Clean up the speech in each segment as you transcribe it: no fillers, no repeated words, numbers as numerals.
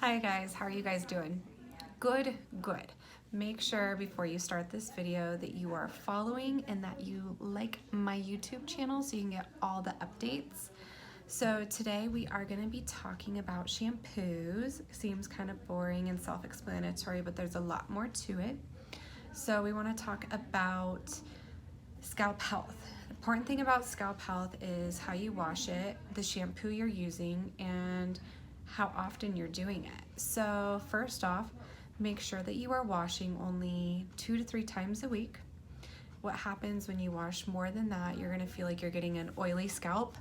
Hi guys, how are you guys doing? Good, good. Make sure before you start this video that you are following and that you like my YouTube channel so you can get all the updates. So today we are going to be talking about shampoos. Seems kind of boring and self-explanatory, but there's a lot more to it. So we want to talk about scalp health. The important thing about scalp health is how you wash it, the shampoo you're using, and how often you're doing it. So first off, make sure that you are washing only 2 to 3 times a week. What happens when you wash more than that, you're gonna feel like you're getting an oily scalp.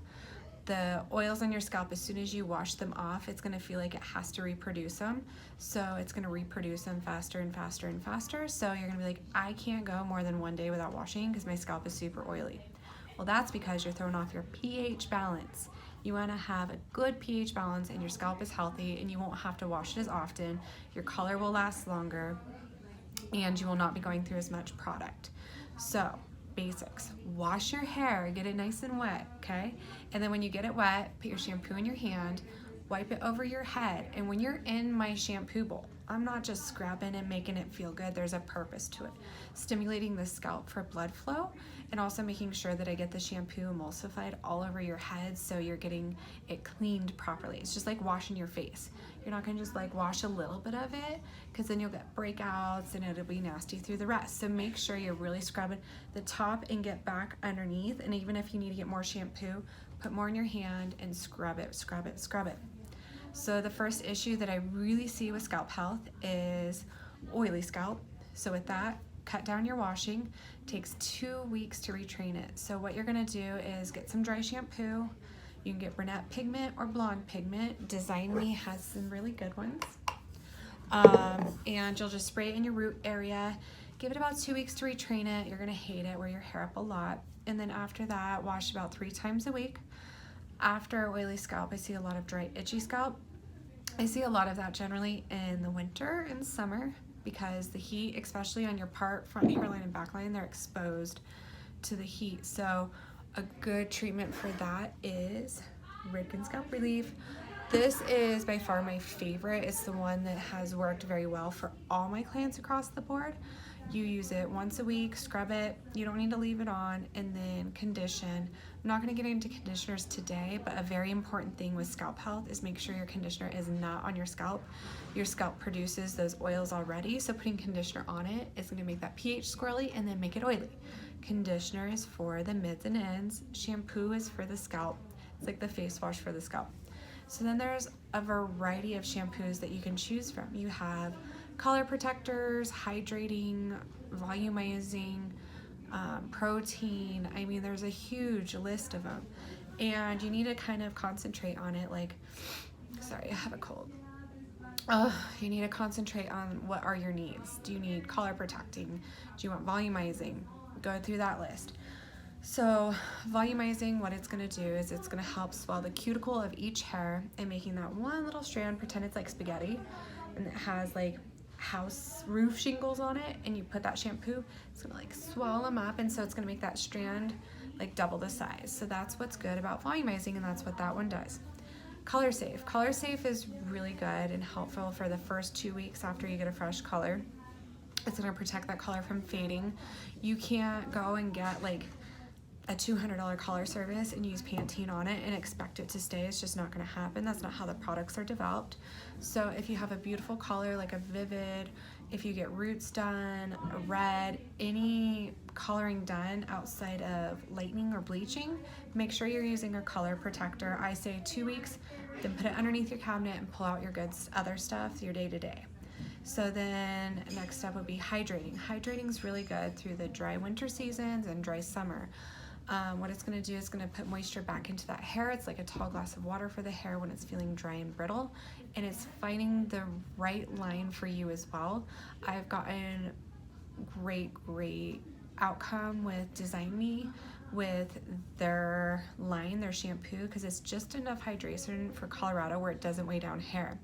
The oils on your scalp, as soon as you wash them off, it's gonna feel like it has to reproduce them. So it's gonna reproduce them faster and faster and faster. So you're gonna be like, I can't go more than 1 day without washing because my scalp is super oily. Well, that's because you're throwing off your pH balance. You want to have a good pH balance and your scalp is healthy and you won't have to wash it as often. Your color will last longer and you will not be going through as much product. So, basics. Wash your hair, get it nice and wet, okay? And then when you get it wet, put your shampoo in your hand, wipe it over your head. And when you're in my shampoo bowl, I'm not just scrubbing and making it feel good. There's a purpose to it. Stimulating the scalp for blood flow and also making sure that I get the shampoo emulsified all over your head so you're getting it cleaned properly. It's just like washing your face. You're not gonna just like wash a little bit of it because then you'll get breakouts and it'll be nasty through the rest. So make sure you're really scrubbing the top and get back underneath. And even if you need to get more shampoo, put more in your hand and scrub it, scrub it, scrub it. So the first issue that I really see with scalp health is oily scalp. So with that, cut down your washing. It takes 2 weeks to retrain it. So what you're gonna do is get some dry shampoo. You can get brunette pigment or blonde pigment. Design Me has some really good ones. And you'll just spray it in your root area. Give it about 2 weeks to retrain it. You're gonna hate it, wear your hair up a lot. And then after that, wash about 3 times a week. After oily scalp, I see a lot of dry, itchy scalp. I see a lot of that generally in the winter and summer because the heat, especially on your front hairline and back line, they're exposed to the heat. So a good treatment for that is Ridkin Scalp Relief. This is by far my favorite. It's the one that has worked very well for all my clients across the board. You use it once a week, scrub it, you don't need to leave it on, and then condition. I'm not gonna get into conditioners today, but a very important thing with scalp health is make sure your conditioner is not on your scalp. Your scalp produces those oils already, so putting conditioner on it is gonna make that pH squirrely and then make it oily. Conditioner is for the mids and ends. Shampoo is for the scalp. It's like the face wash for the scalp. So then there's a variety of shampoos that you can choose from. You have color protectors, hydrating, volumizing, protein. I mean, there's a huge list of them. And you need to kind of concentrate on it like, sorry, I have a cold. You need to concentrate on what are your needs. Do you need color protecting? Do you want volumizing? Go through that list. So volumizing, what it's gonna do is it's gonna help swell the cuticle of each hair and making that one little strand, pretend it's like spaghetti, and it has like house roof shingles on it, and you put that shampoo, it's gonna like swell them up, and so it's gonna make that strand like double the size. So that's what's good about volumizing, and that's what that one does. Color Safe. Color Safe is really good and helpful for the first 2 weeks after you get a fresh color. It's gonna protect that color from fading. You can't go and get like a $200 color service and use Pantene on it and expect it to stay. It's just not gonna happen. That's not how the products are developed. So if you have a beautiful color like a vivid, if you get roots done, a red, any coloring done outside of lightening or bleaching, make sure you're using a color protector. I say 2 weeks, then put it underneath your cabinet and pull out your good other stuff, your day-to-day. So then next step would be hydrating. Hydrating is really good through the dry winter seasons and dry summer. What it's going to do is going to put moisture back into that hair. It's like a tall glass of water for the hair when it's feeling dry and brittle, and it's finding the right line for you as well. I've gotten great outcome with Design Me with their line, their shampoo, because it's just enough hydration for Colorado where it doesn't weigh down hair.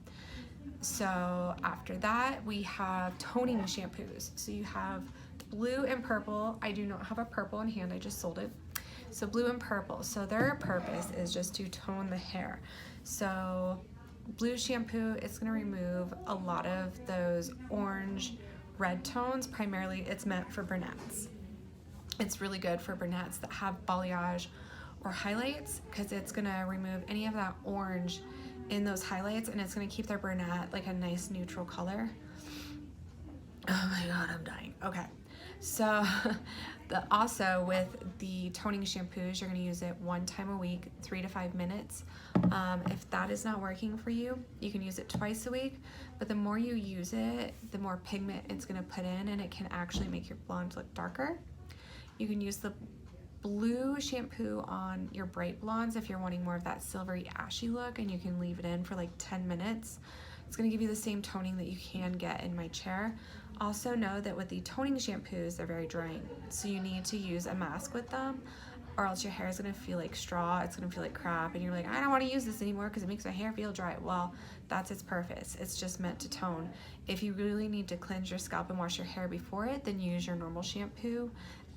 So after that, we have toning shampoos. So you have blue and purple. I do not have a purple in hand, I just sold it. So blue and purple. So their purpose is just to tone the hair. So blue shampoo, it's gonna remove a lot of those orange, red tones. Primarily, it's meant for brunettes. It's really good for brunettes that have balayage or highlights because it's gonna remove any of that orange in those highlights, and it's gonna keep their brunette like a nice neutral color. Oh my god, I'm dying. Okay, so also with the toning shampoos, you're gonna use it 1 time a week, 3 to 5 minutes. If that is not working for you, you can use it twice a week, but the more you use it, the more pigment it's gonna put in, and it can actually make your blonde look darker. You can use the blue shampoo on your bright blondes if you're wanting more of that silvery ashy look, and you can leave it in for like 10 minutes. It's gonna give you the same toning that you can get in my chair. Also know that with the toning shampoos, they're very drying. So you need to use a mask with them, or else your hair is gonna feel like straw, it's gonna feel like crap, and you're like, I don't wanna use this anymore because it makes my hair feel dry. Well, that's its purpose. It's just meant to tone. If you really need to cleanse your scalp and wash your hair before it, then use your normal shampoo,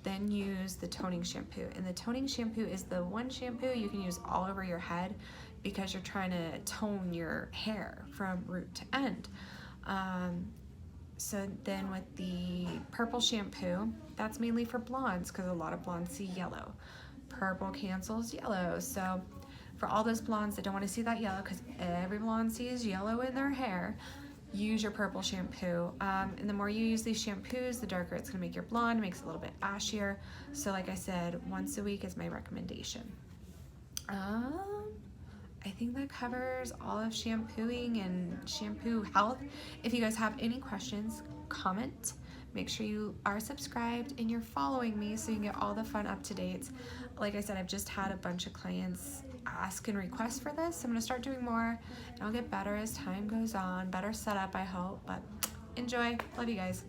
then use the toning shampoo. And the toning shampoo is the one shampoo you can use all over your head because you're trying to tone your hair from root to end. So then with the purple shampoo, that's mainly for blondes because a lot of blondes see yellow. Purple cancels yellow. So for all those blondes that don't want to see that yellow, because every blonde sees yellow in their hair, use your purple shampoo. And the more you use these shampoos, the darker it's gonna make your blonde. It makes it a little bit ashier. So like I said, once a week is my recommendation. I think that covers all of shampooing and shampoo health. If you guys have any questions, comment. Make sure you are subscribed and you're following me so you can get all the fun up-to-dates. Like I said, I've just had a bunch of clients ask and request for this. I'm gonna start doing more, and I'll get better as time goes on. Better setup, I hope, but enjoy. Love you guys.